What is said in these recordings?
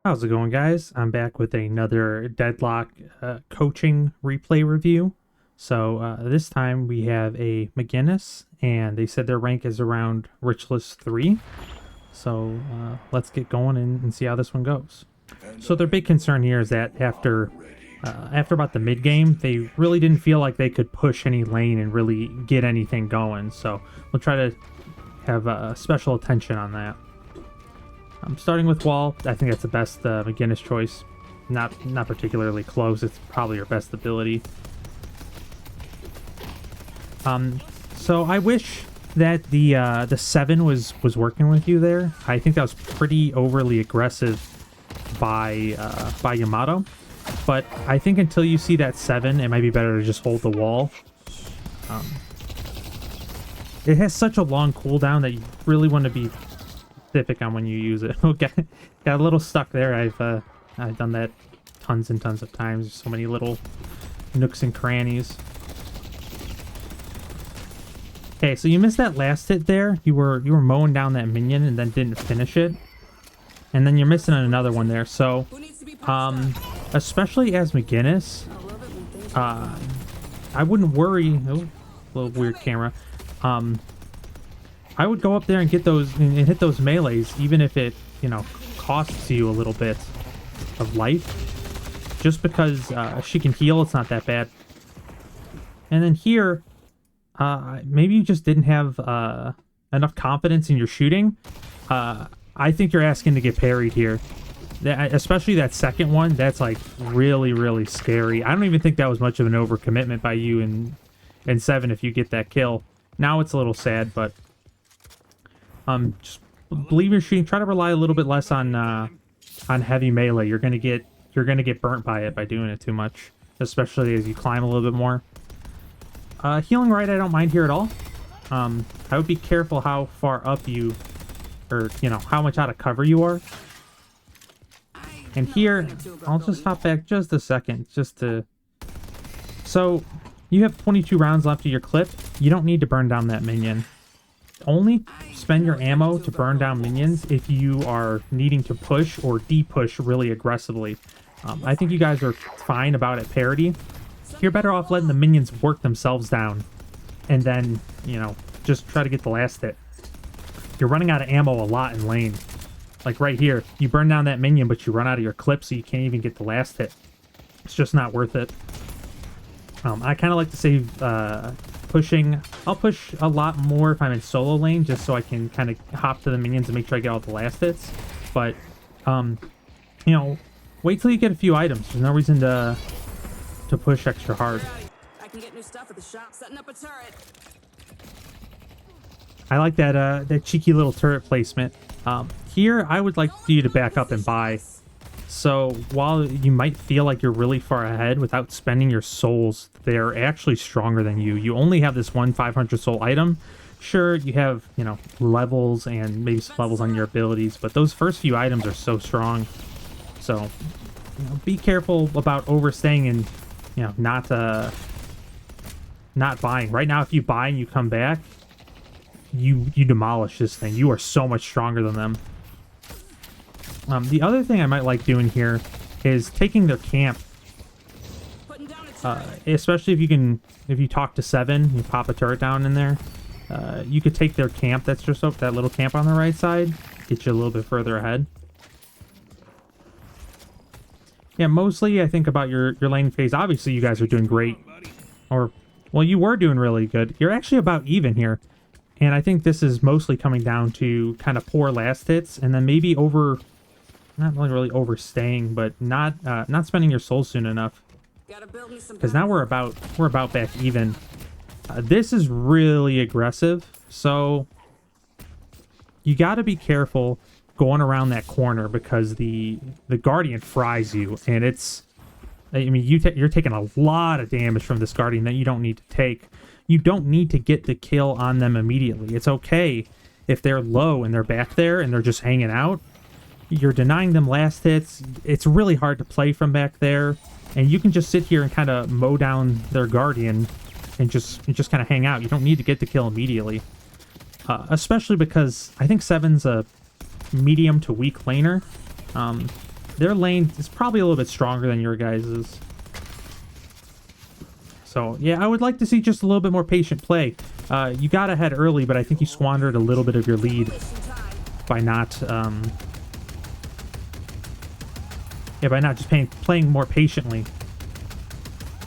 How's it going, guys? I'm back with another Deadlock coaching replay review. So this time we have a McGinnis, and they said their rank is around Ritualist 3. So let's get going and see how this one goes. So their big concern here is that after about the mid game, they really didn't feel like they could push any lane and really get anything going. So we'll try to have special attention on that. I'm starting with wall. I think that's the best McGinnis choice. Not particularly close. It's probably your best ability. So I wish that the 7 was working with you there. I think that was pretty overly aggressive by Yamato. But I think until you see that 7, it might be better to just hold the wall. It has such a long cooldown that you really want to be specific on when you use it. Okay, got a little stuck there. I've done that tons and tons of times. There's so many little nooks and crannies. Okay, so you missed that last hit there. You were mowing down that minion and then didn't finish it, and then you're missing another one there. So especially as McGinnis, I wouldn't worry. Oh, a little weird camera. I would go up there and get those and hit those melees, even if it, costs you a little bit of life. Just because she can heal, it's not that bad. And then here, maybe you just didn't have enough confidence in your shooting. I think you're asking to get parried here. Especially that second one, that's like really, really scary. I don't even think that was much of an overcommitment by you in 7 if you get that kill. Now it's a little sad, but just believe your shooting. Try to rely a little bit less on heavy melee. You're gonna get burnt by it by doing it too much, especially as you climb a little bit more. Healing right, I don't mind here at all. I would be careful how far up you, or how much out of cover you are. And here, I'll just hop back just a second, just to. So you have 22 rounds left of your clip. You don't need to burn down that minion. Only spend your ammo to burn down minions if you are needing to push or de-push really aggressively. I think you guys are fine about it parity. You're better off letting the minions work themselves down and then, just try to get the last hit. You're running out of ammo a lot in lane. Like right here, you burn down that minion, but you run out of your clip, so you can't even get the last hit. It's just not worth it. I kind of like to save pushing. I'll push a lot more if I'm in solo lane, just so I can kind of hop to the minions and make sure I get all the last hits. But, wait till you get a few items. There's no reason to push extra hard. I can get new stuff at the shop, setting up a turret. I like that cheeky little turret placement. Here, I would like you to back up and buy. So while you might feel like you're really far ahead without spending your souls, they're actually stronger than you. You only have this one 500 soul item. Sure, you have, levels and maybe some levels on your abilities, but those first few items are so strong. So, be careful about overstaying and, not buying. Right now, if you buy and you come back, you demolish this thing. You are so much stronger than them. The other thing I might like doing here is taking their camp. Especially if you talk to 7, you pop a turret down in there. You could take their camp. That's just up that little camp on the right side. Get you a little bit further ahead. Yeah, mostly I think about your lane phase. Obviously, you guys are doing great. Well, you were doing really good. You're actually about even here. And I think this is mostly coming down to kind of poor last hits, and then maybe not really overstaying, but not spending your soul soon enough. Because now we're about back even. This is really aggressive, so you got to be careful going around that corner because the Guardian fries you, and it's. I mean, you're taking a lot of damage from this Guardian that you don't need to take. You don't need to get the kill on them immediately. It's okay if they're low and they're back there and they're just hanging out. You're denying them last hits. It's really hard to play from back there, and you can just sit here and kind of mow down their Guardian and just kind of hang out. You don't need to get the kill immediately, especially because I think 7's a medium to weak laner. Their lane is probably a little bit stronger than your guys's. So, yeah, I would like to see just a little bit more patient play. You got ahead early, but I think you squandered a little bit of your lead by not, by not just playing more patiently.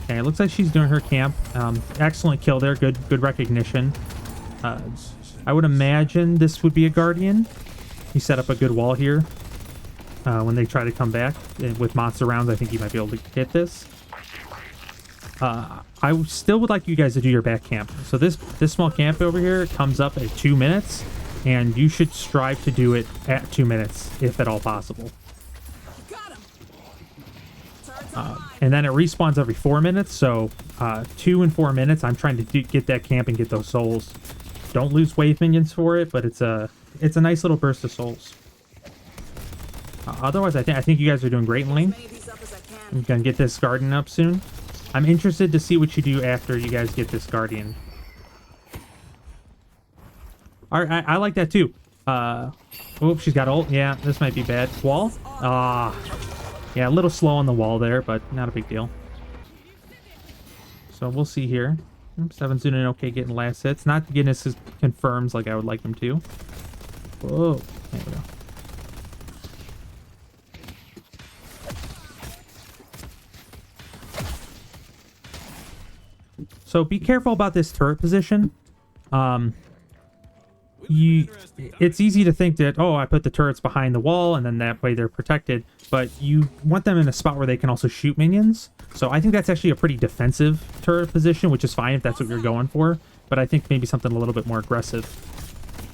Okay, it looks like she's doing her camp. Excellent kill there. Good recognition. I would imagine this would be a Guardian. You set up a good wall here. When they try to come back with monster rounds, I think you might be able to hit this. I still would like you guys to do your back camp. So this small camp over here comes up at 2 minutes, and you should strive to do it at 2 minutes, if at all possible. And then it respawns every 4 minutes, so 2 and 4 minutes, I'm trying to get that camp and get those souls. Don't lose wave minions for it, but it's a nice little burst of souls. Otherwise, I think you guys are doing great in lane. I'm gonna get this Guardian up soon. I'm interested to see what you do after you guys get this Guardian. Alright, I like that too. Oops, she's got ult. Yeah, this might be bad. Wall? Yeah, a little slow on the wall there, but not a big deal. So we'll see here. Seven's doing okay getting last hits. Not McGinnis confirms like I would like him to. Whoa. There we go. So be careful about this turret position. It's easy to think that, oh, I put the turrets behind the wall and then that way they're protected, but you want them in a spot where they can also shoot minions. So I think that's actually a pretty defensive turret position, which is fine if that's what you're going for, but I think maybe something a little bit more aggressive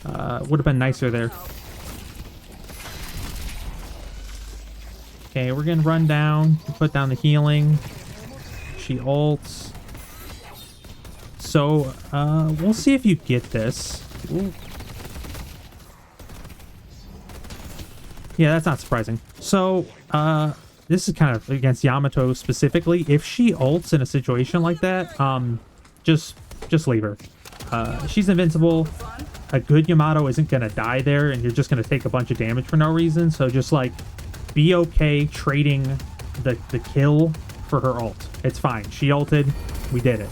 would have been nicer there. Okay, we're gonna run down, put down the healing. She ults. So we'll see if you get this. Ooh. Yeah, that's not surprising. So, this is kind of against Yamato specifically. If she ults in a situation like that, just leave her. She's invincible. A good Yamato isn't going to die there, and you're just going to take a bunch of damage for no reason. So just, like, be okay trading the kill for her ult. It's fine. She ulted. We did it.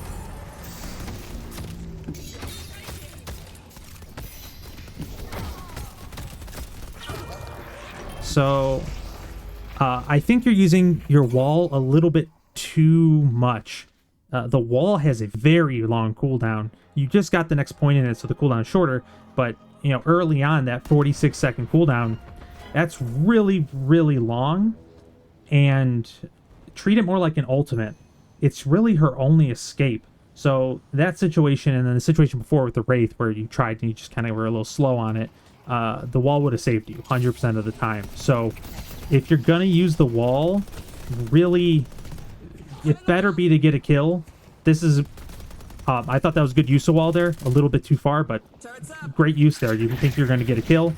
So, I think you're using your wall a little bit too much. The wall has a very long cooldown. You just got the next point in it, so the cooldown is shorter. But, you know, early on, that 46-second cooldown, that's really, really long. And treat it more like an ultimate. It's really her only escape. So that situation, and then the situation before with the Wraith, where you tried and you just kind of were a little slow on it, the wall would have saved you 100% of the time. So if you're gonna use the wall, really, it better be to get a kill. This is I thought that was good use of wall there, a little bit too far, but great use there. You think you're gonna get a kill,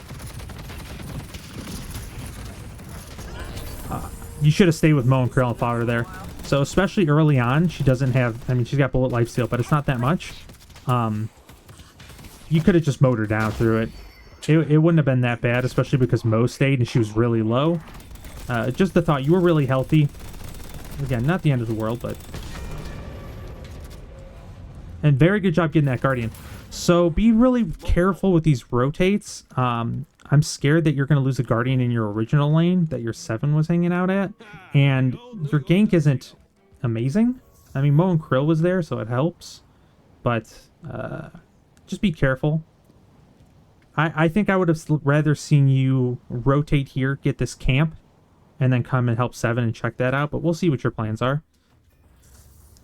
you should have stayed with Mo and Krill and fought her there. So especially early on, she doesn't have, I mean, she's got bullet lifesteal, but it's not that much. You could have just mowed her down through it. It wouldn't have been that bad, especially because Mo stayed and she was really low. Just the thought, you were really healthy. Again, not the end of the world, but... And very good job getting that Guardian. So be really careful with these rotates. I'm scared that you're going to lose a Guardian in your original lane that your 7 was hanging out at. And your gank isn't amazing. I mean, Mo and Krill was there, so it helps. But just be careful. I think I would have rather seen you rotate here, get this camp, and then come and help 7 and check that out. But we'll see what your plans are.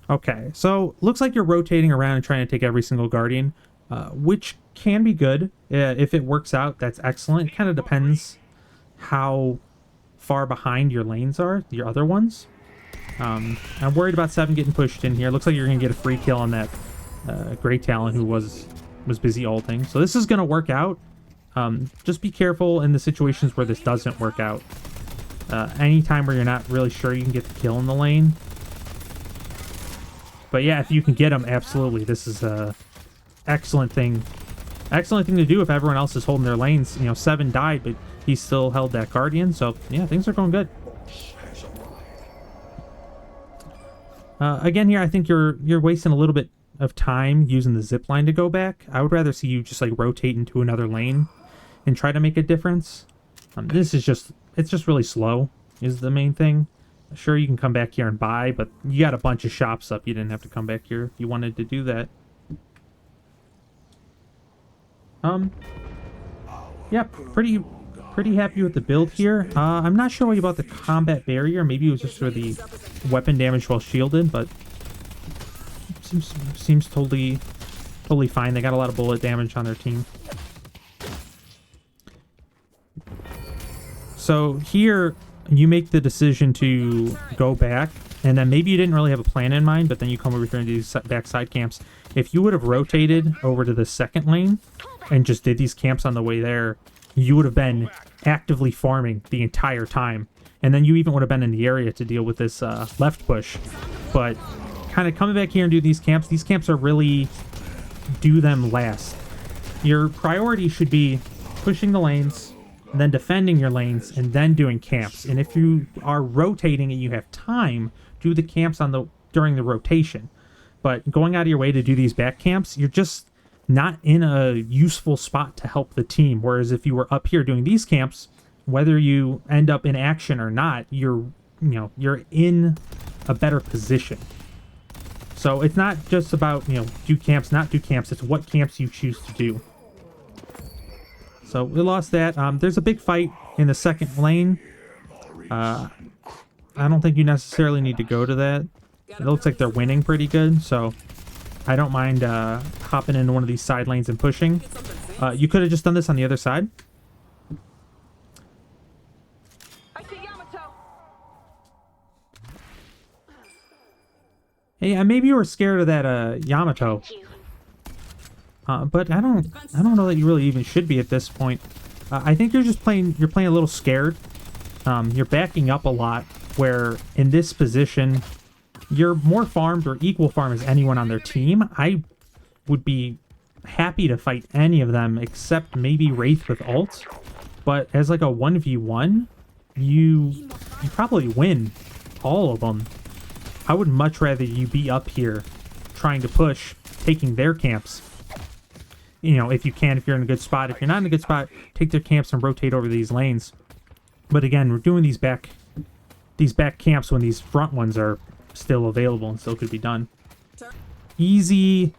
Okay, so looks like you're rotating around and trying to take every single Guardian, which can be good. If it works out, that's excellent. It kind of depends how far behind your lanes are, your other ones. I'm worried about 7 getting pushed in here. Looks like you're going to get a free kill on that Great Talon who was busy ulting. So this is going to work out. Just be careful in the situations where this doesn't work out. Anytime where you're not really sure you can get the kill in the lane. But yeah, if you can get them, absolutely. This is a excellent thing. Excellent thing to do if everyone else is holding their lanes. You know, 7 died, but he still held that Guardian. So yeah, things are going good. Again, here I think you're wasting a little bit of time using the zip line to go back. I would rather see you just like rotate into another lane and try to make a difference. This is just really slow is the main thing. Sure, you can come back here and buy, but you got a bunch of shops up. You didn't have to come back here if you wanted to do that. Yeah, pretty happy with the build here. I'm not sure what about the combat barrier. Maybe it was just for the weapon damage while shielded, but seems totally fine. They got a lot of bullet damage on their team. So here you make the decision to go back, and then maybe you didn't really have a plan in mind, but then you come over here and do these backside camps. If you would have rotated over to the second lane and just did these camps on the way there, you would have been actively farming the entire time. And then you even would have been in the area to deal with this left push. But kind of coming back here and do these camps are really do them last. Your priority should be pushing the lanes, and then defending your lanes, and then doing camps. And if you are rotating and you have time, do the camps during the rotation. But going out of your way to do these back camps, you're just not in a useful spot to help the team. Whereas if you were up here doing these camps, whether you end up in action or not, you're in a better position. So it's not just about, do camps, not do camps. It's what camps you choose to do. So we lost that. There's a big fight in the second lane. I don't think you necessarily need to go to that. It looks like they're winning pretty good, so I don't mind hopping into one of these side lanes and pushing. You could have just done this on the other side. Hey, maybe you were scared of that Yamato. But I don't know that you really even should be at this point. I think you're playing a little scared. You're backing up a lot, where in this position you're more farmed or equal farm as anyone on their team. I would be happy to fight any of them except maybe Wraith with ult. But as like a 1v1, you probably win all of them. I would much rather you be up here trying to push, taking their camps. If you can, if you're in a good spot. If you're not in a good spot, take their camps and rotate over these lanes. But again, we're doing these back camps when these front ones are still available and still could be done. Easy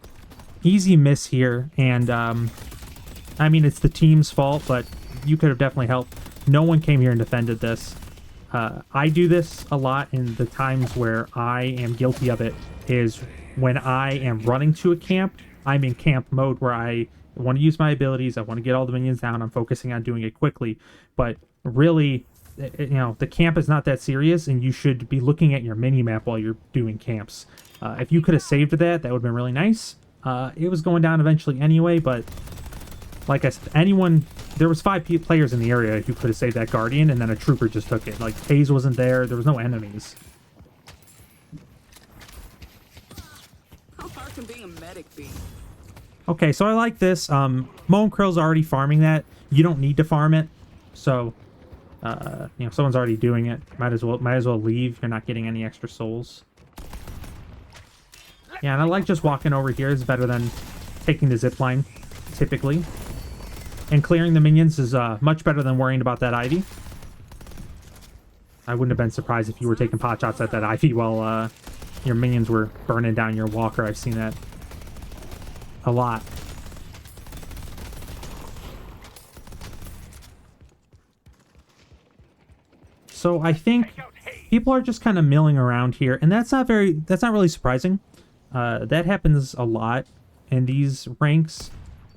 miss here, and I mean, it's the team's fault, but you could have definitely helped. No one came here and defended this. I do this a lot, and the times where I am guilty of it is when I am running to a camp. I'm in camp mode where I want to use my abilities. I want to get all the minions down. I'm focusing on doing it quickly. But really, the camp is not that serious, and you should be looking at your mini-map while you're doing camps. If you could have saved that would have been really nice. It was going down eventually anyway, but like I said, there was 5 players in the area who could have saved that Guardian, and then a trooper just took it. Like, FaZe wasn't there. There was no enemies. How far can being a medic be? Okay, so I like this. Mo and Krill's already farming that. You don't need to farm it. So, someone's already doing it. Might as well leave. You're not getting any extra souls. Yeah, and I like just walking over here. It's better than taking the zip line, typically. And clearing the minions is much better than worrying about that Ivy. I wouldn't have been surprised if you were taking pot shots at that Ivy while your minions were burning down your walker. I've seen that a lot. So I think people are just kind of milling around here, and that's not really surprising. That happens a lot in these ranks,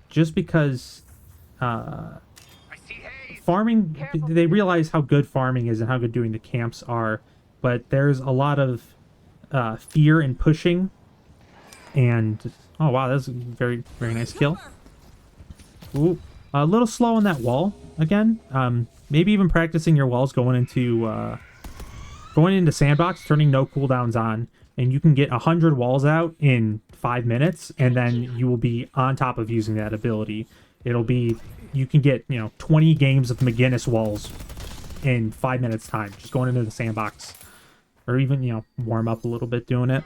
just because farming, they realize how good farming is and how good doing the camps are, but there's a lot of fear in pushing. And oh wow, that's a very, very nice kill. Ooh, a little slow on that wall again. Maybe even practicing your walls going into sandbox, turning no cooldowns on, and you can get 100 walls out in 5 minutes, and then you will be on top of using that ability. You can get 20 games of McGinnis walls in 5 minutes time, just going into the sandbox, or even, you know, warm up a little bit doing it.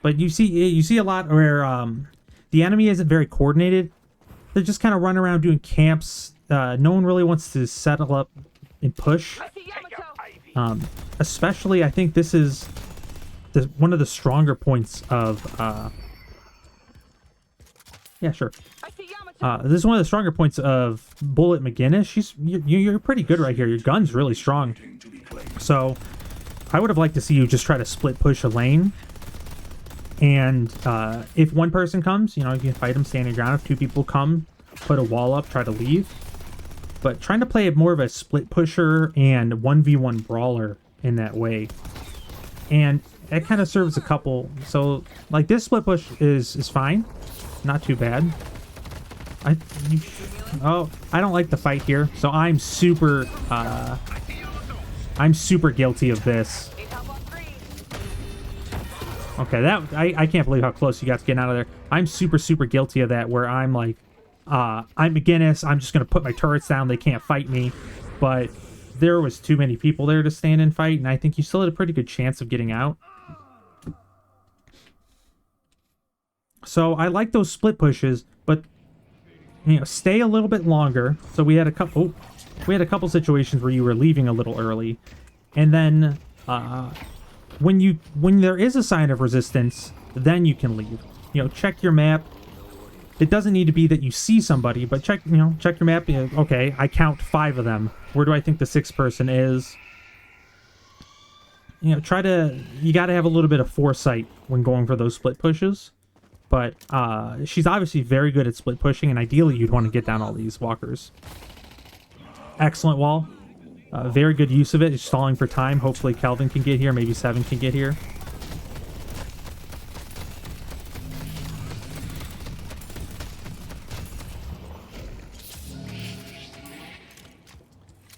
But you see a lot where the enemy isn't very coordinated. They're just kind of running around doing camps. No one really wants to settle up and push. Especially, I think this is one of the stronger points of... yeah, sure. This is one of the stronger points of Bullet McGinnis. You're pretty good right here. Your gun's really strong. So, I would have liked to see you just try to split push a lane. And if one person comes, you know, you can fight them standing ground. If two people come, put a wall up, try to leave. But trying to play more of a split pusher and 1v1 brawler in that way. And it kind of serves a couple. So, like, this split push is fine. Not too bad. I don't like the fight here. So I'm super guilty of this. Okay, I can't believe how close you got to getting out of there. I'm super guilty of that, where I'm like, I'm McGinnis, I'm just going to put my turrets down, they can't fight me. But there was too many people there to stand and fight, and I think you still had a pretty good chance of getting out. So I like those split pushes, but, you know, stay a little bit longer. So we had a couple situations where you were leaving a little early, and then when there is a sign of resistance, then you can leave. You know, check your map. It doesn't need to be that you see somebody, but check your map. You know, okay, I count 5 of them. Where do I think the 6th person is? You know, you got to have a little bit of foresight when going for those split pushes. But she's obviously very good at split pushing, and ideally you'd want to get down all these walkers. Excellent wall. Very good use of it. It's stalling for time. Hopefully Kelvin can get here. Maybe 7 can get here.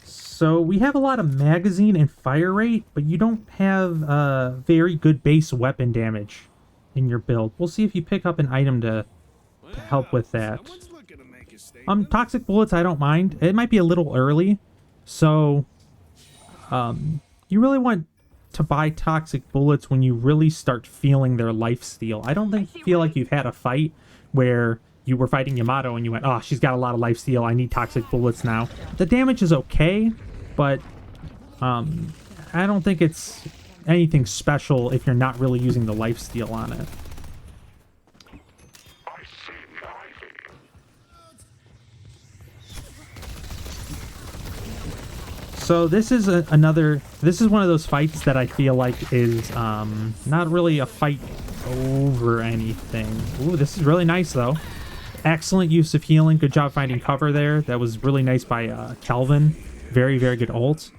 So we have a lot of magazine and fire rate, but you don't have very good base weapon damage in your build. We'll see if you pick up an item to help with that. Toxic bullets, I don't mind. It might be a little early, so you really want to buy toxic bullets when you really start feeling their lifesteal. I don't feel like you've had a fight where you were fighting Yamato and you went, oh, she's got a lot of lifesteal, I need toxic bullets now. The damage is okay, but I don't think it's anything special if you're not really using the lifesteal on it. So this is this is one of those fights that I feel like is not really a fight over anything. Ooh, this is really nice though. Excellent use of healing. Good job finding cover there. That was really nice by Kelvin. Very good ult.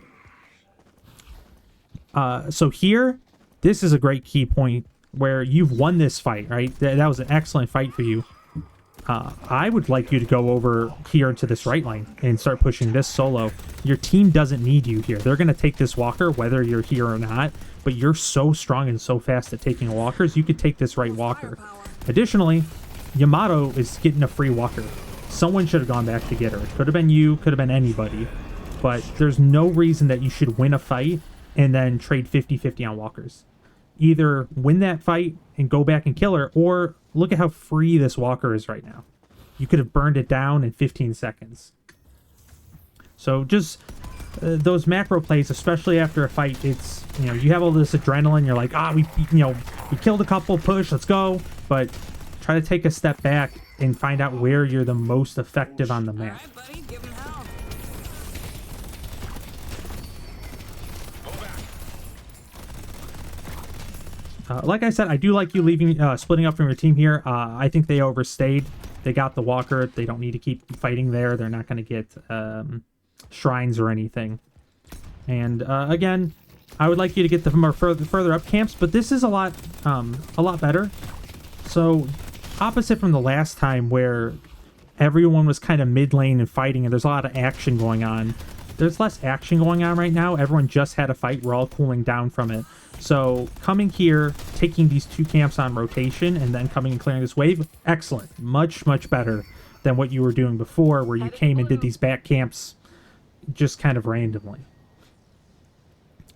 So here, this is a great key point where you've won this fight, right? That was an excellent fight for you. I would like you to go over here into this right lane and start pushing this solo. Your team doesn't need you here. They're going to take this walker whether you're here or not, but you're so strong and so fast at taking walkers, you could take this right walker. Additionally, Yamato is getting a free walker. Someone should have gone back to get her. It could have been you, could have been anybody, but there's no reason that you should win a fight and then trade 50-50 on walkers. Either win that fight and go back and kill her, or look at how free this walker is right now. You could have burned it down in 15 seconds. So just those macro plays, especially after a fight, it's, you know, you have all this adrenaline, you're like, we killed a couple, push, let's go. But try to take a step back and find out where you're the most effective on the map. Like I said, I do like you leaving, splitting up from your team here. I think they overstayed. They got the walker. They don't need to keep fighting there. They're not going to get shrines or anything. And again, I would like you to get the more further up camps, but this is a lot better. So opposite from the last time where everyone was kind of mid lane and fighting, and there's a lot of action going on. There's less action going on right now. Everyone just had a fight. We're all cooling down from it. So coming here, taking these 2 camps on rotation, and then coming and clearing this wave, excellent. Much better than what you were doing before, where you came and did these back camps just kind of randomly.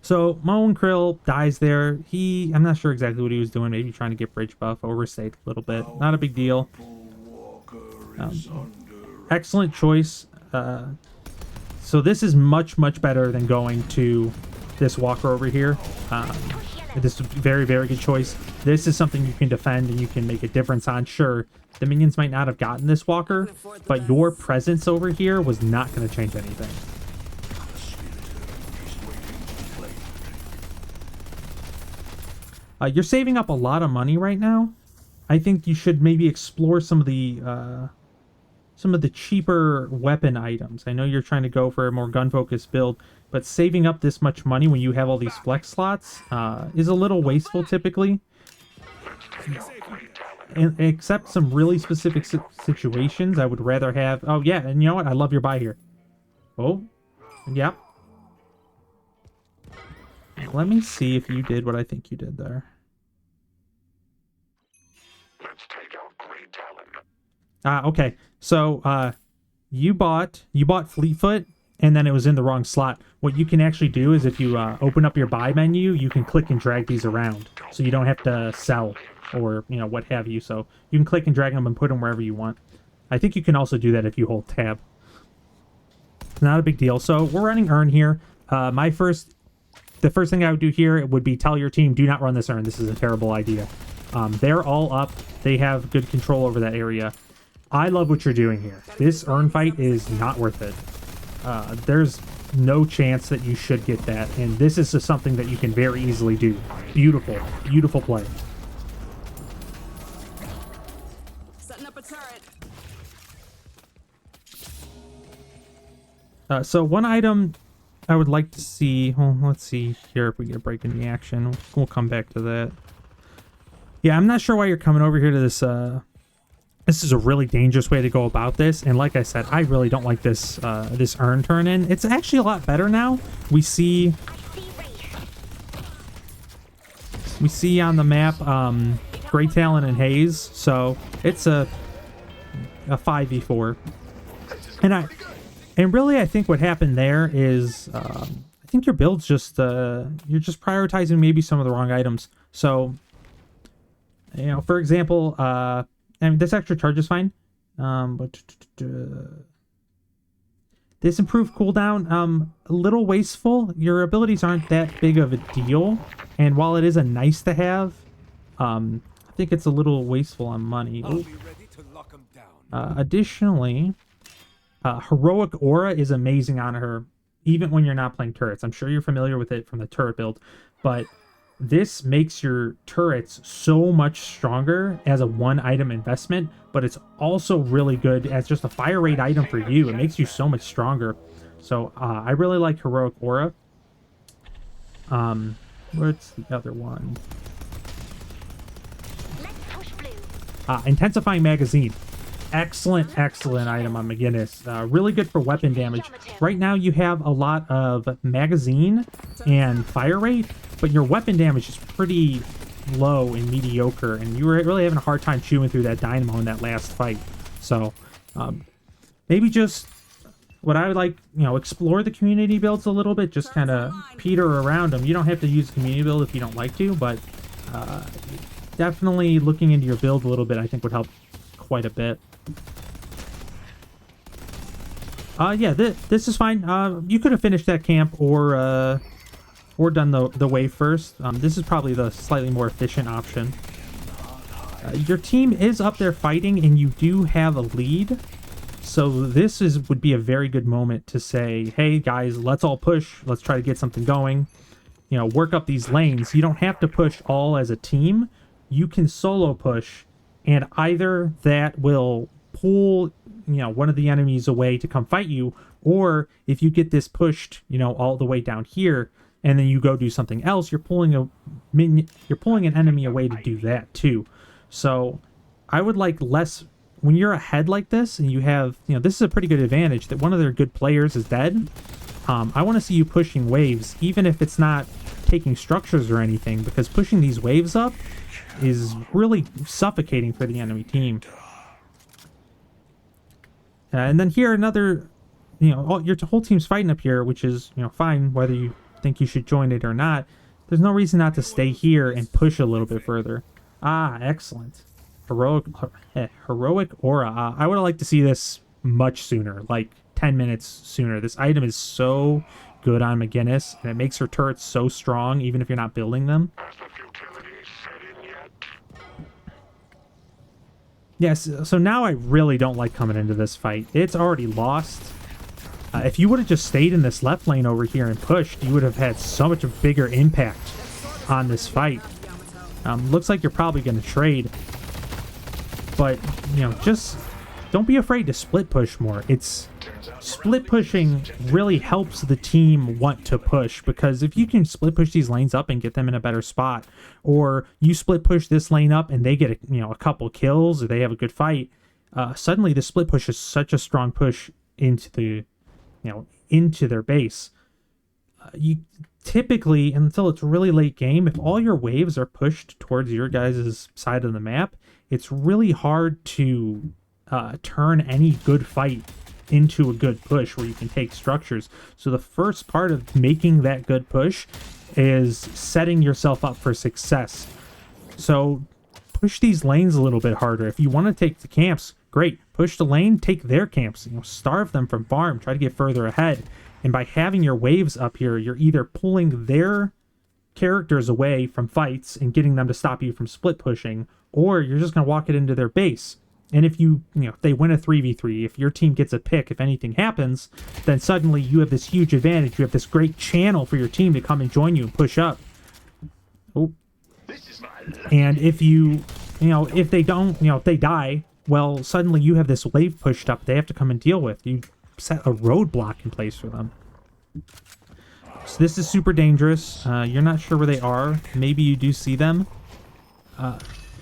So Moan Krill dies there. I'm not sure exactly what he was doing, maybe trying to get bridge buff, overstayed a little bit. Not a big deal. Excellent choice. So this is much, much better than going to this walker over here. This is a very, very good choice. This is something you can defend and you can make a difference on. Sure, the minions might not have gotten this walker, but your presence over here was not going to change anything. You're saving up a lot of money right now. I think you should maybe explore some of the cheaper weapon items. I know you're trying to go for a more gun-focused build, but saving up this much money when you have all these flex slots is a little wasteful typically. And except some really specific situations, I would rather have... Oh, yeah, and you know what? I love your buy here. Oh, yeah. Let me see if you did what I think you did there. Let's take out Great Talon. Okay. So, you bought Fleetfoot, and then it was in the wrong slot. What you can actually do is if you open up your buy menu, you can click and drag these around, so you don't have to sell or what have you. So you can click and drag them and put them wherever you want. I think you can also do that if you hold tab. Not a big deal. So we're running Earn here. The first thing I would do here would be tell your team, do not run this Earn. This is a terrible idea. They're all up. They have good control over that area. I love what you're doing here. This Earn fight is not worth it. There's no chance that you should get that, and this is just something that you can very easily do. Beautiful, beautiful play. Setting up a turret. So one item I would like to see... Well, let's see here if we get a break in the action. We'll come back to that. Yeah, I'm not sure why you're coming over here to this... This is a really dangerous way to go about this, and like I said, I really don't like this this Earn turn in. It's actually a lot better now. We see on the map Great Talon and Haze, so it's a 5v4. And really, I think what happened there is I think your build's just you're just prioritizing maybe some of the wrong items. So for example, I mean, this extra charge is fine, but this improved cooldown, a little wasteful. Your abilities aren't that big of a deal, and while it is a nice to have, I think it's a little wasteful on money. Additionally, Heroic Aura is amazing on her, even when you're not playing turrets. I'm sure you're familiar with it from the turret build, but this makes your turrets so much stronger as a one-item investment, but it's also really good as just a fire rate item for you. It makes you so much stronger. So I really like Heroic Aura. What's the other one? Intensifying Magazine. Excellent, excellent item on McGinnis. Really good for weapon damage. Right now you have a lot of magazine and fire rate, but your weapon damage is pretty low and mediocre, and you were really having a hard time chewing through that dynamo in that last fight. So maybe just what I would like, explore the community builds a little bit, just kind of peter around them. You don't have to use the community build if you don't like to, but definitely looking into your build a little bit I think would help quite a bit. Yeah, this is fine. You could have finished that camp or done the wave first. This is probably the slightly more efficient option. Your team is up there fighting, and you do have a lead. So this would be a very good moment to say, hey guys, let's all push. Let's try to get something going. Work up these lanes. You don't have to push all as a team. You can solo push, and either that will pull one of the enemies away to come fight you, or if you get this pushed all the way down here and then you go do something else, you're pulling an enemy away to do that too. So I would like less when you're ahead like this, and you have this is a pretty good advantage that one of their good players is dead. I want to see you pushing waves, even if it's not taking structures or anything, because pushing these waves up is really suffocating for the enemy team. And then here another, your whole team's fighting up here, which is, fine, whether you think you should join it or not. There's no reason not to stay here and push a little bit further. Ah, excellent. Heroic aura. I would have liked to see this much sooner, like 10 minutes sooner. This item is so good on McGinnis, and it makes her turrets so strong, even if you're not building them. Has the futility set in yet? Yes, so now I really don't like coming into this fight. It's already lost. If you would have just stayed in this left lane over here and pushed, you would have had so much of bigger impact on this fight. Looks like you're probably going to trade. But, just don't be afraid to split push more. Split pushing really helps the team want to push, because if you can split push these lanes up and get them in a better spot, or you split push this lane up and they get a couple kills, or they have a good fight, suddenly the split push is such a strong push into the into their base. You typically, until it's really late game, if all your waves are pushed towards your guys' side of the map, it's really hard to turn any good fight into a good push where you can take structures. So the first part of making that good push is setting yourself up for success. So push these lanes a little bit harder. If you want to take the camps, great. Push the lane, take their camps, starve them from farm, try to get further ahead. And by having your waves up here, you're either pulling their characters away from fights and getting them to stop you from split pushing, or you're just going to walk it into their base. And if if they win a 3v3, if your team gets a pick, if anything happens, then suddenly you have this huge advantage. You have this great channel for your team to come and join you and push up. Oh. And if if they don't, if they die, well, suddenly you have this wave pushed up they have to come and deal with. You set a roadblock in place for them. So this is super dangerous. You're not sure where they are. Maybe you do see them.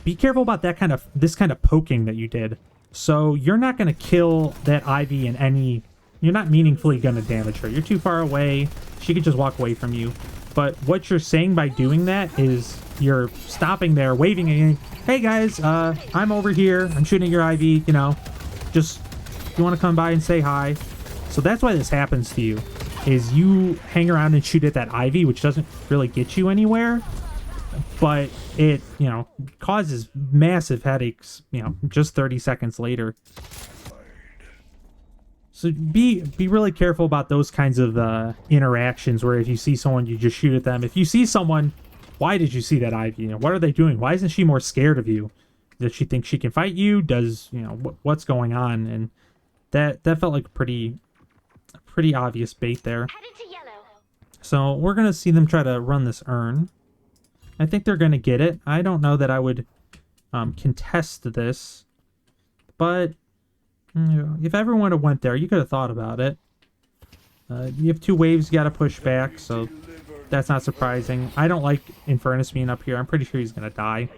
Be careful about this kind of poking that you did. So you're not going to kill that Ivy in any... You're not meaningfully going to damage her. You're too far away. She could just walk away from you. But what you're saying by doing that is you're stopping there, waving and, hey guys, I'm over here. I'm shooting at your Ivy, just if you want to come by and say hi. So that's why this happens to you, is you hang around and shoot at that Ivy, which doesn't really get you anywhere, but it, causes massive headaches, just 30 seconds later. So be really careful about those kinds of interactions where if you see someone, you just shoot at them. If you see someone, why did you see that Ivy? What are they doing? Why isn't she more scared of you? Does she think she can fight you? Does, what's going on? And that felt like a pretty obvious bait there. So we're going to see them try to run this urn. I think they're going to get it. I don't know that I would contest this, but if everyone had went there, you could have thought about it. You have two waves you got to push back, so that's not surprising. I don't like Infernus being up here. I'm pretty sure he's going to die.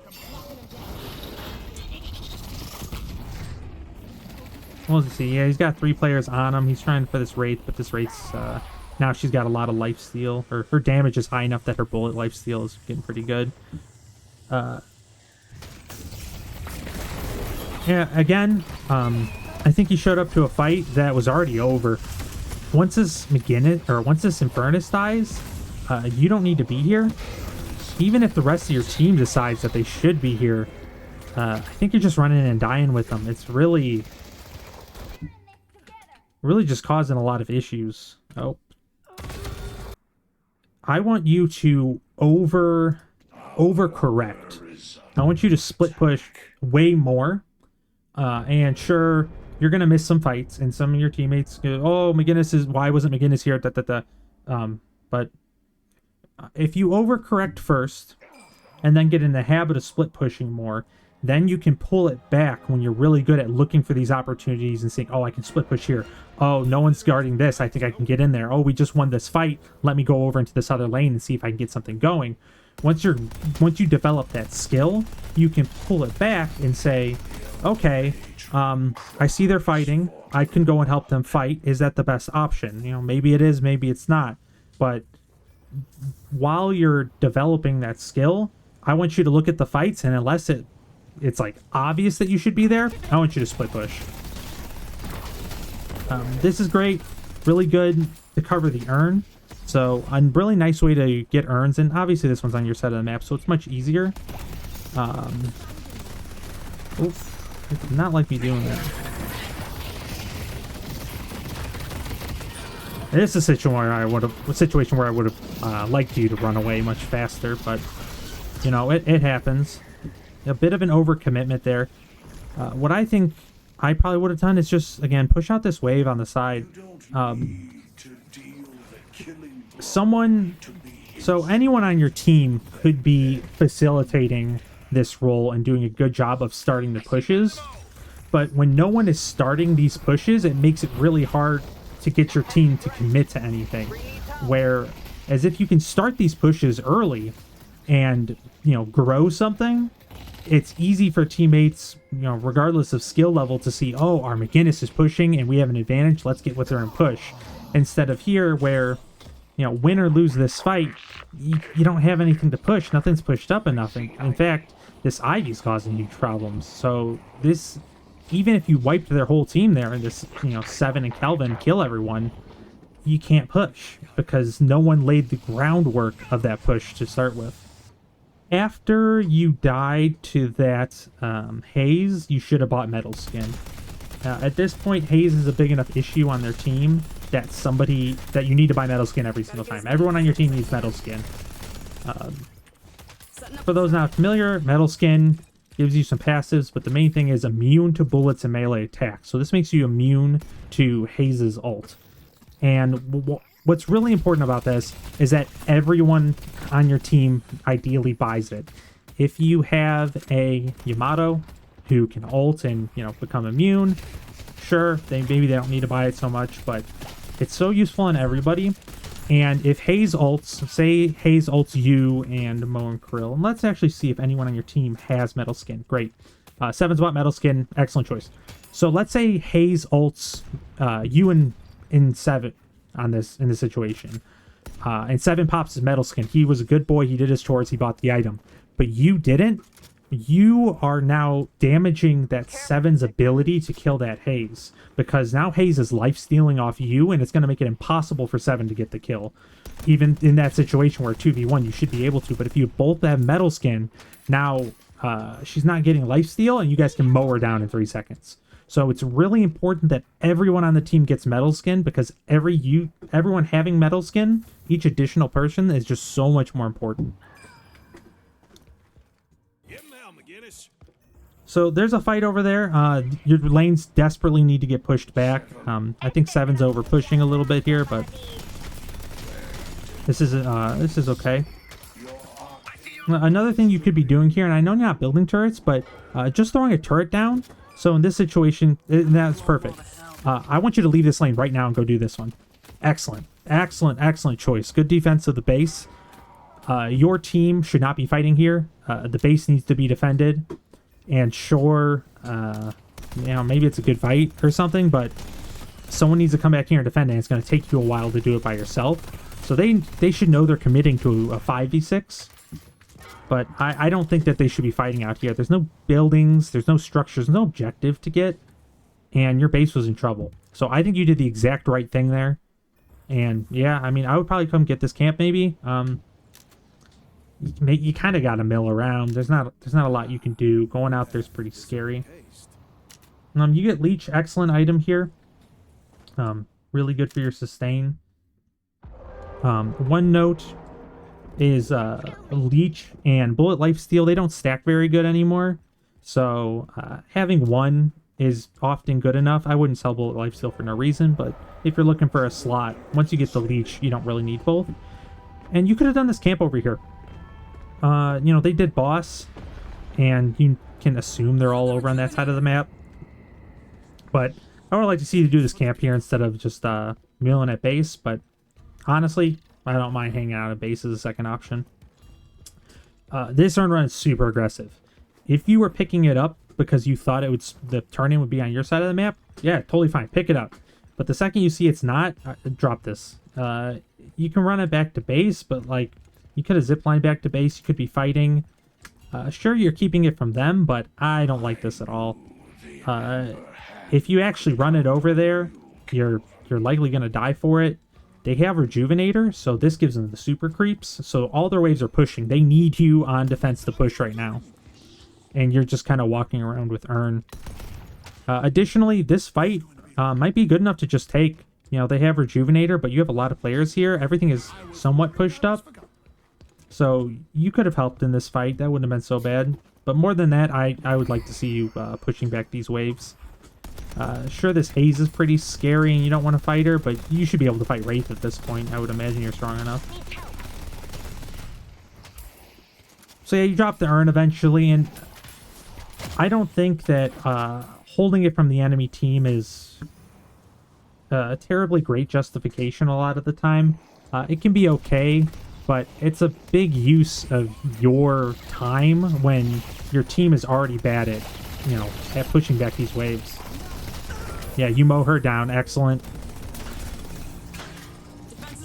We'll see. Yeah, he's got 3 players on him. He's trying for this Wraith, but this Wraith's... now she's got a lot of lifesteal. Her damage is high enough that her bullet lifesteal is getting pretty good. Yeah, again, I think he showed up to a fight that was already over. Once this McGinnis, or once this Infernus dies, you don't need to be here. Even if the rest of your team decides that they should be here, I think you're just running and dying with them. It's really just causing a lot of issues. Oh. I want you to overcorrect. I want you to split push way more. And sure, you're gonna miss some fights, and some of your teammates go, "Oh, why wasn't McGinnis here?" But if you overcorrect first, and then get in the habit of split pushing more, then you can pull it back when you're really good at looking for these opportunities and saying, "Oh, I can split push here. Oh, no one's guarding this. I think I can get in there. Oh, we just won this fight. Let me go over into this other lane and see if I can get something going." Once you develop that skill, you can pull it back and say, okay, I see they're fighting. I can go and help them fight. Is that the best option? Maybe it is, maybe it's not. But while you're developing that skill, I want you to look at the fights, and unless it's like obvious that you should be there, I want you to split push. This is great, really good to cover the urn. So a really nice way to get urns, and obviously this one's on your side of the map, so it's much easier. Oof, it did not like me doing that. This is a situation where I would have liked you to run away much faster, but you know, it happens. A bit of an overcommitment there. What I think I probably would have done is just, again, push out this wave on the side. So anyone on your team could be facilitating this role and doing a good job of starting the pushes. But when no one is starting these pushes, it makes it really hard to get your team to commit to anything. Whereas if you can start these pushes early and, you know, grow something, it's easy for teammates, you know, regardless of skill level, to see, oh, our McGinnis is pushing and we have an advantage, let's get with her and push. Instead of here where, you know, win or lose this fight, you don't have anything to push. Nothing's pushed up enough. In fact, this Ivy's causing huge problems. So this, even if you wiped their whole team there and this, you know, Seven and Kelvin kill everyone, you can't push because no one laid the groundwork of that push to start with. After you died to that Haze, you should have bought Metal Skin. At this point, Haze is a big enough issue on their team that you need to buy Metal Skin every single time. Everyone on your team needs Metal Skin. For those not familiar, Metal Skin gives you some passives, but the main thing is immune to bullets and melee attacks. So this makes you immune to Haze's ult. And what's really important about this is that everyone on your team ideally buys it. If you have a Yamato who can ult and, you know, become immune, sure, maybe they don't need to buy it so much, but it's so useful on everybody. And if Haze ults, say Haze ults you and Mo and Krill, and let's actually see if anyone on your team has Metal Skin. Great. Seven's bought Metal Skin. Excellent choice. So let's say Haze ults you and Seven in this situation. And Seven pops his Metal Skin. He was a good boy. He did his chores. He bought the item. But you didn't. You are now damaging that Seven's ability to kill that Haze, because now Haze is life stealing off you, and it's going to make it impossible for Seven to get the kill. Even in that situation where 2v1 you should be able to, but if you both have Metal Skin, now she's not getting life steal, and you guys can mow her down in 3 seconds. So it's really important that everyone on the team gets Metal Skin, because everyone having Metal Skin, each additional person, is just so much more important. So there's a fight over there. Your lanes desperately need to get pushed back. I think Seven's over pushing a little bit here, but this is okay. Another thing you could be doing here, and I know you're not building turrets, but just throwing a turret down. So in this situation, that's perfect. I want you to leave this lane right now and go do this one. Excellent, excellent, excellent choice. Good defense of the base. Your team should not be fighting here. The base needs to be defended. And sure, you know, maybe it's a good fight or something, but someone needs to come back here and defend, and it's going to take you a while to do it by yourself. So they should know they're committing to a 5v6. But I don't think that they should be fighting out here. There's no buildings, there's no structures, no objective to get, and your base was in trouble. So I think you did the exact right thing there. And yeah, I mean, I would probably come get this camp maybe. You kind of got to mill around. There's not a lot you can do. Going out there's pretty scary. You get Leech, excellent item here. Really good for your sustain. One note is Leech and Bullet Lifesteal, they don't stack very good anymore. So having one is often good enough. I wouldn't sell Bullet Lifesteal for no reason, but if you're looking for a slot, once you get the Leech, you don't really need both. And you could have done this camp over here. You know, they did boss, and you can assume they're all over on that side of the map. But I would like to see you do this camp here instead of just milling at base. But honestly, I don't mind hanging out at base as a second option. This turn run is super aggressive. If you were picking it up because you thought the turn-in would be on your side of the map, yeah, totally fine. Pick it up. But the second you see it's not, drop this. You can run it back to base, but like, you could have ziplined back to base. You could be fighting. Sure, you're keeping it from them, but I don't like this at all. If you actually run it over there, you're likely going to die for it. They have Rejuvenator, so this gives them the super creeps. So all their waves are pushing. They need you on defense to push right now. And you're just kind of walking around with Urn. Additionally, this fight might be good enough to just take. You know, they have Rejuvenator, but you have a lot of players here. Everything is somewhat pushed up. So you could have helped in this fight. That wouldn't have been so bad. But more than that, I would like to see you pushing back these waves. Sure, this Haze is pretty scary and you don't want to fight her, but you should be able to fight Wraith at this point. I would imagine you're strong enough. So yeah, you drop the Urn eventually, and I don't think that holding it from the enemy team is a terribly great justification a lot of the time. It can be okay, but it's a big use of your time when your team is already bad at, you know, at pushing back these waves. Yeah, you mow her down. Excellent.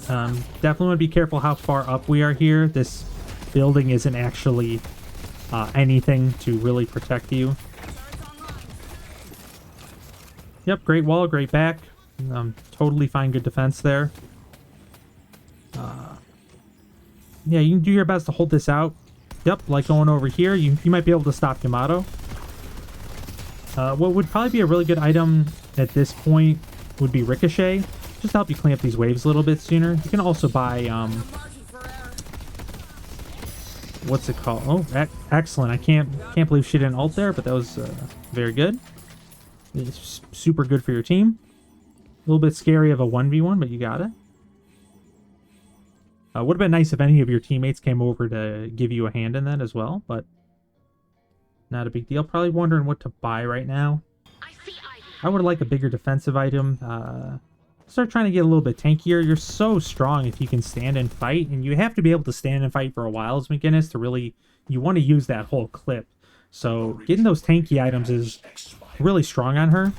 Definitely want to be careful how far up we are here. This building isn't actually anything to really protect you. Yep, great wall, great back. Totally fine, good defense there. Yeah, you can do your best to hold this out. Yep, like going over here, you might be able to stop Yamato. What would probably be a really good item at this point would be Ricochet, just to help you clean up these waves a little bit sooner. You can also buy, what's it called? Oh, excellent. I can't believe she didn't ult there, but that was very good. It's super good for your team. A little bit scary of a 1v1, but you got it. Would have been nice if any of your teammates came over to give you a hand in that as well, but not a big deal. Probably wondering what to buy right now. I would like a bigger defensive item. Start trying to get a little bit tankier. You're so strong if you can stand and fight, and you have to be able to stand and fight for a while as McGinnis to really, you want to use that whole clip. So getting those tanky items is really strong on her.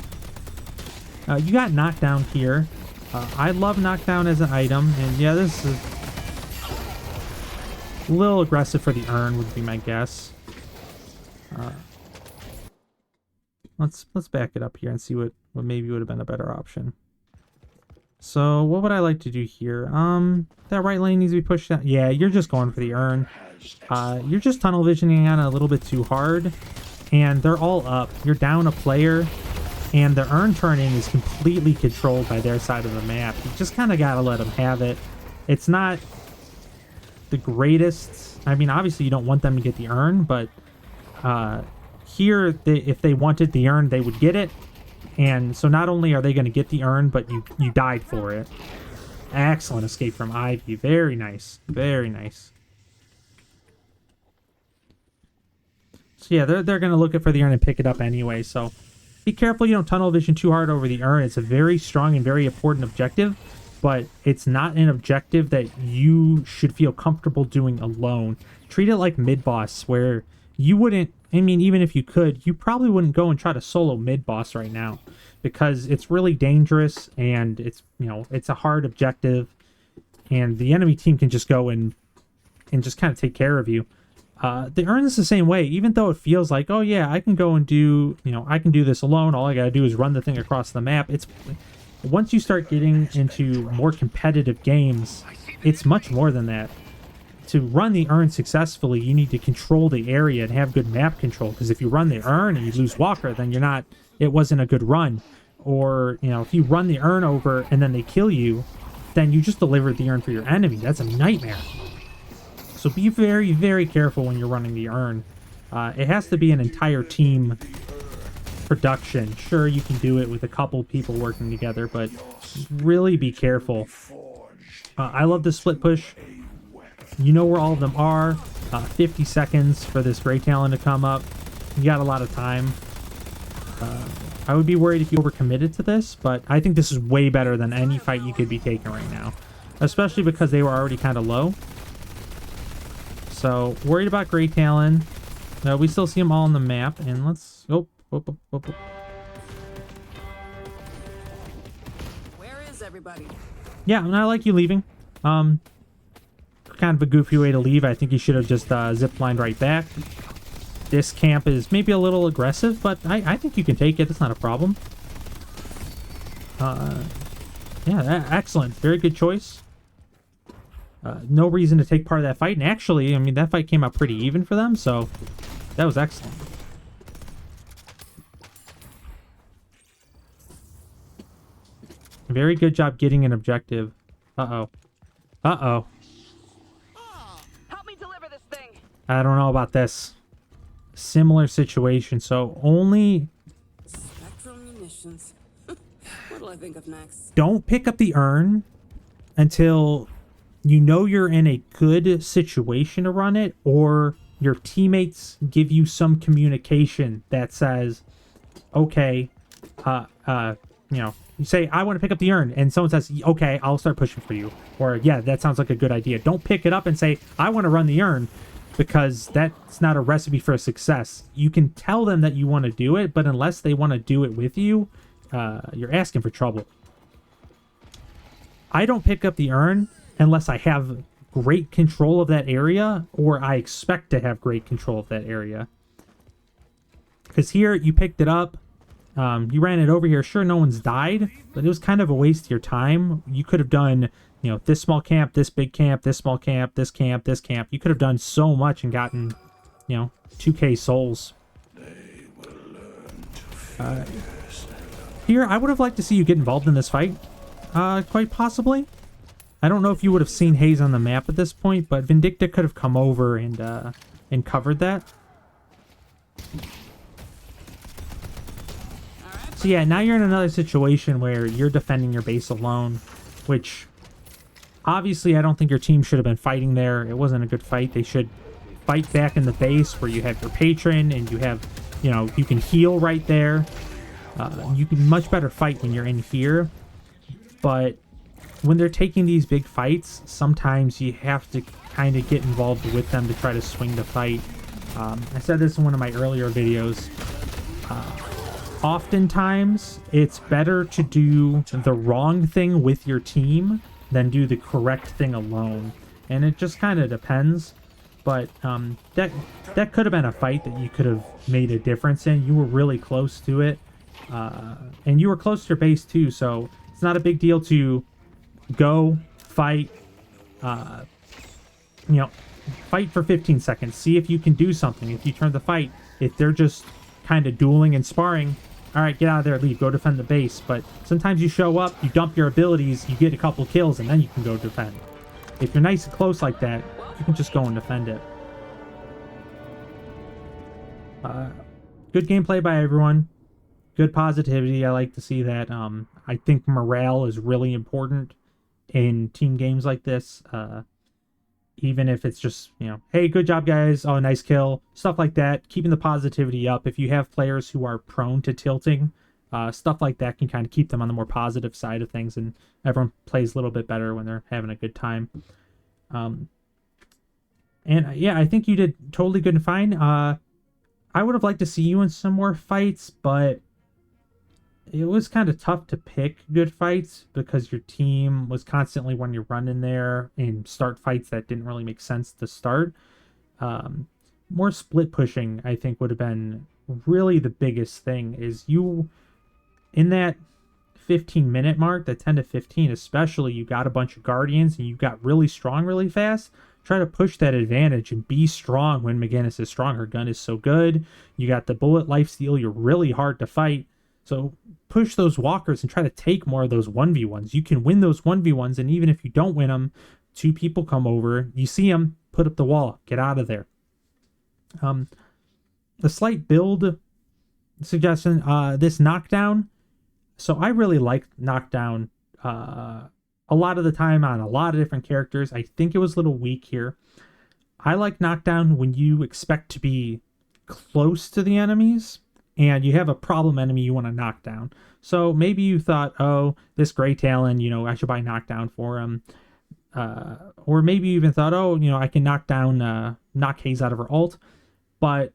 You got knockdown here. I love knockdown as an item, and yeah, this is a little aggressive for the Urn would be my guess. Let's back it up here and see what maybe would have been a better option. So what would I like to do here? That right lane needs to be pushed down. Yeah, you're just going for the Urn. You're just tunnel visioning on it a little bit too hard, and they're all up. You're down a player, and the Urn turn-in is completely controlled by their side of the map. You just kind of got to let them have it. It's not the greatest. I mean, obviously you don't want them to get the Urn, but here, if they wanted the Urn, they would get it. And so not only are they going to get the Urn, but you died for it. Excellent escape from Ivy. Very nice. Very nice. So yeah, they're going to look for the Urn and pick it up anyway. So be careful you don't tunnel vision too hard over the Urn. It's a very strong and very important objective, but it's not an objective that you should feel comfortable doing alone. Treat it like mid-boss, where you wouldn't, I mean, even if you could, you probably wouldn't go and try to solo mid-boss right now, because it's really dangerous, and it's, you know, it's a hard objective, and the enemy team can just go and just kind of take care of you. The Urn is the same way, even though it feels like, oh yeah, I can go and do, you know, I can do this alone, all I gotta do is run the thing across the map. It's, once you start getting into more competitive games, it's much more than that. To run the Urn successfully, you need to control the area and have good map control, because if you run the Urn and you lose Walker, then you're not, it wasn't a good run. Or, you know, if you run the Urn over and then they kill you, then you just delivered the Urn for your enemy. That's a nightmare. So be very, very careful when you're running the Urn. It has to be an entire team production. Sure, you can do it with a couple people working together, but really be careful. I love the split push. You know where all of them are. 50 seconds for this Grey Talon to come up. You got a lot of time. I would be worried if you overcommitted to this, but I think this is way better than any fight you could be taking right now, especially because they were already kind of low. So, worried about Grey Talon. No, we still see them all on the map, and let's... Oh. Where is everybody? Yeah, and I like you leaving. Kind of a goofy way to leave. I think you should have just ziplined right back. This camp is maybe a little aggressive, but I think you can take it. It's not a problem. Yeah, excellent. Very good choice. No reason to take part of that fight. And actually, I mean, that fight came out pretty even for them, so that was excellent. Very good job getting an objective. Uh-oh. Uh-oh. Help me deliver this thing. I don't know about this. Similar situation, so only... Spectral munitions. What'll I think of next? Don't pick up the urn until you know you're in a good situation to run it, or your teammates give you some communication that says, okay, you know, you say, I want to pick up the urn, and someone says, okay, I'll start pushing for you. Or, yeah, that sounds like a good idea. Don't pick it up and say, I want to run the urn, because that's not a recipe for success. You can tell them that you want to do it, but unless they want to do it with you, you're asking for trouble. I don't pick up the urn unless I have great control of that area, or I expect to have great control of that area. Because here, you picked it up, you ran it over here. Sure, no one's died, but it was kind of a waste of your time. You could have done, you know, this small camp, this big camp, this small camp, this camp, this camp. You could have done so much and gotten, you know, 2k souls. Here, I would have liked to see you get involved in this fight. Quite possibly. I don't know if you would have seen Haze on the map at this point, but Vindicta could have come over and covered that. So yeah, now you're in another situation where you're defending your base alone, which obviously I don't think your team should have been fighting there. It wasn't a good fight. They should fight back in the base where you have your patron and you have, you know, you can heal right there. You can much better fight when you're in here. But when they're taking these big fights, sometimes you have to kind of get involved with them to try to swing the fight. I said this in one of my earlier videos. Oftentimes, it's better to do the wrong thing with your team than do the correct thing alone. And it just kind of depends. But that could have been a fight that you could have made a difference in. You were really close to it. And you were close to your base too, so it's not a big deal to go, fight, you know, fight for 15 seconds. See if you can do something. If you turn the fight, if they're just kind of dueling and sparring, all right, get out of there, leave, go defend the base. But sometimes you show up, you dump your abilities, you get a couple kills, and then you can go defend. If you're nice and close like that, you can just go and defend it. Good gameplay by everyone. Good positivity. I like to see that. I think morale is really important in team games like this. Even if it's just, you know, hey, good job, guys. Oh, nice kill. Stuff like that. Keeping the positivity up. If you have players who are prone to tilting, stuff like that can kind of keep them on the more positive side of things, and everyone plays a little bit better when they're having a good time. And yeah, I think you did totally good and fine. I would have liked to see you in some more fights, but it was kind of tough to pick good fights because your team was constantly, when you're running there, and start fights that didn't really make sense to start. More split pushing, I think, would have been really the biggest thing. Is you, in that 15-minute mark, that 10 to 15 especially, you got a bunch of guardians and you got really strong really fast. Try to push that advantage and be strong when McGinnis is strong. Her gun is so good. You got the bullet lifesteal. You're really hard to fight. So push those walkers and try to take more of those 1v1s. You can win those 1v1s, and even if you don't win them, two people come over, you see them, put up the wall, get out of there. The slight build suggestion, this knockdown. So I really like knockdown a lot of the time on a lot of different characters. I think it was a little weak here. I like knockdown when you expect to be close to the enemies and you have a problem enemy you want to knock down. So maybe you thought, oh, this Grey Talon, you know, I should buy knockdown for him. Or maybe you even thought, oh, you know, I can knock Haze out of her ult. But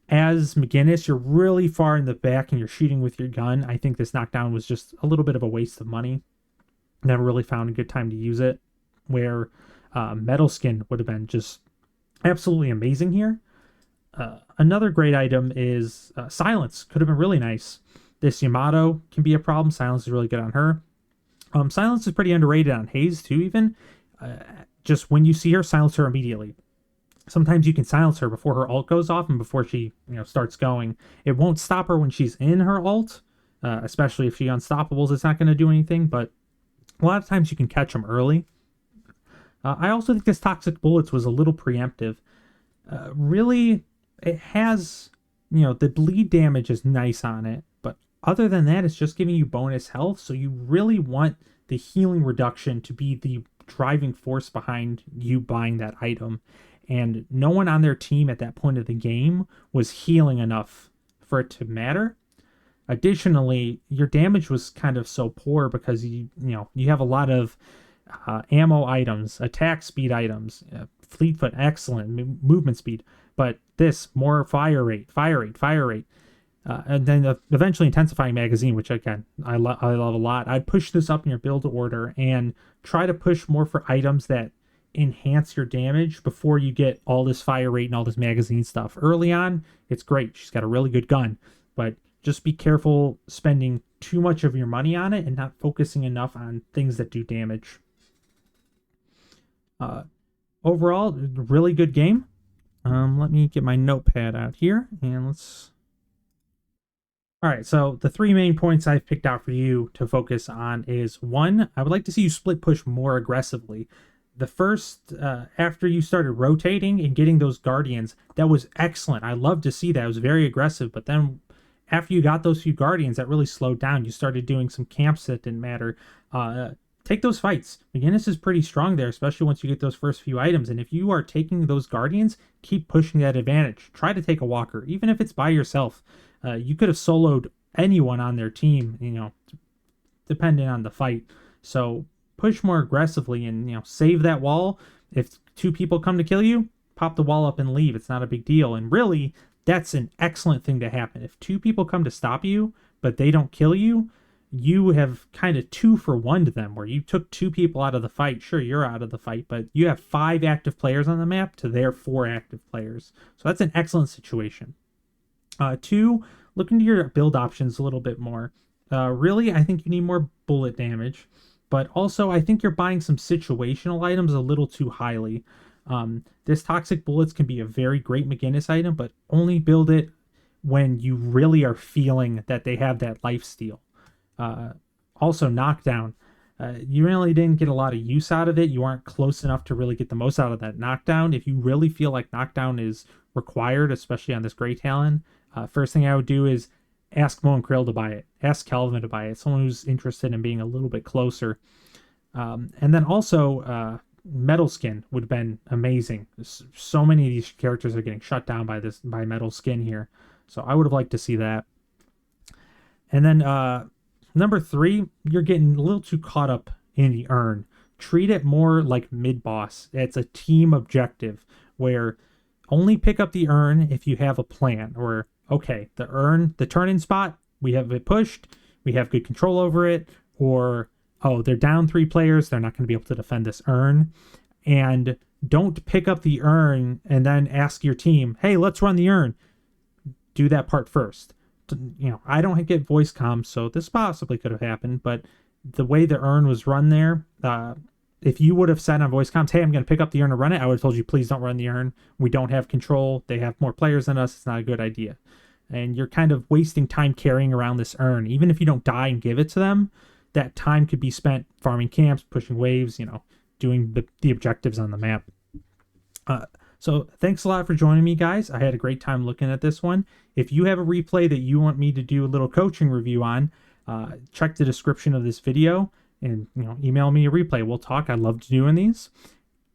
as McGinnis, you're really far in the back and you're shooting with your gun. I think this knockdown was just a little bit of a waste of money. Never really found a good time to use it. Where Metal Skin would have been just absolutely amazing here. Another great item is Silence. Could have been really nice. This Yamato can be a problem. Silence is really good on her. Silence is pretty underrated on Haze too. Even just when you see her, silence her immediately. Sometimes you can silence her before her ult goes off and before she starts going. It won't stop her when she's in her ult, especially if she unstoppables. It's not going to do anything, but a lot of times you can catch them early. I also think this Toxic Bullets was a little preemptive. Really, it has, the bleed damage is nice on it, but other than that, it's just giving you bonus health. So you really want the healing reduction to be the driving force behind you buying that item. And no one on their team at that point of the game was healing enough for it to matter. Additionally, your damage was kind of so poor because you have a lot of ammo items, attack speed items, fleetfoot excellent, movement speed, but this more fire rate, and then eventually intensifying magazine, which again I love a lot. I'd push this up in your build order and try to push more for items that enhance your damage before you get all this fire rate and all this magazine stuff. Early on, it's great. She's got a really good gun, but just be careful spending too much of your money on it and not focusing enough on things that do damage. Overall, really good game. Let me get my notepad out here and let's. All right, so the three main points I've picked out for you to focus on is one, I would like to see you split push more aggressively. The first, after you started rotating and getting those guardians, that was excellent. I love to see that. It was very aggressive, but then after you got those few guardians, that really slowed down. You started doing some camps that didn't matter. Take those fights. McGinnis is pretty strong there, especially once you get those first few items. And if you are taking those guardians, keep pushing that advantage. Try to take a walker, even if it's by yourself. You could have soloed anyone on their team, depending on the fight. So push more aggressively and save that wall. If two people come to kill you, pop the wall up and leave. It's not a big deal. And really, that's an excellent thing to happen. If two people come to stop you, but they don't kill you, you have kind of 2 for 1 to them, where you took 2 people out of the fight. Sure, you're out of the fight, but you have 5 active players on the map to their 4 active players. So that's an excellent situation. 2, look into your build options a little bit more. Really, I think you need more bullet damage, but also I think you're buying some situational items a little too highly. This Toxic Bullets can be a very great McGinnis item, but only build it when you really are feeling that they have that lifesteal. Also, knockdown. You really didn't get a lot of use out of it. You aren't close enough to really get the most out of that knockdown. If you really feel like knockdown is required, especially on this Grey Talon, first thing I would do is ask Mo and Krill to buy it. Ask Kelvin to buy it. Someone who's interested in being a little bit closer. And then also, Metal Skin would have been amazing. So many of these characters are getting shut down by Metal Skin here. So I would have liked to see that. And then number 3, you're getting a little too caught up in the urn. Treat it more like mid-boss. It's a team objective where only pick up the urn if you have a plan. Or, okay, the turn-in spot, we have it pushed, we have good control over it, or, oh, they're down 3 players, they're not going to be able to defend this urn. And don't pick up the urn and then ask your team, hey, let's run the urn. Do that part first. I don't get voice comms, so this possibly could have happened, but the way the urn was run there, if you would have said on voice comms, hey, I'm going to pick up the urn and run it, I would have told you, please don't run the urn. We don't have control. They have more players than us. It's not a good idea. And you're kind of wasting time carrying around this urn. Even if you don't die and give it to them, that time could be spent farming camps, pushing waves, doing the objectives on the map. So thanks a lot for joining me, guys. I had a great time looking at this one. If you have a replay that you want me to do a little coaching review on, check the description of this video and email me a replay. We'll talk. I love doing these.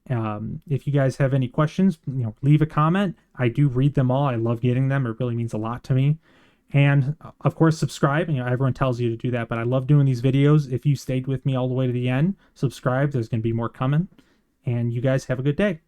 If you guys have any questions, leave a comment. I do read them all. I love getting them. It really means a lot to me. And of course, subscribe. Everyone tells you to do that, but I love doing these videos. If you stayed with me all the way to the end, subscribe. There's going to be more coming. And you guys have a good day.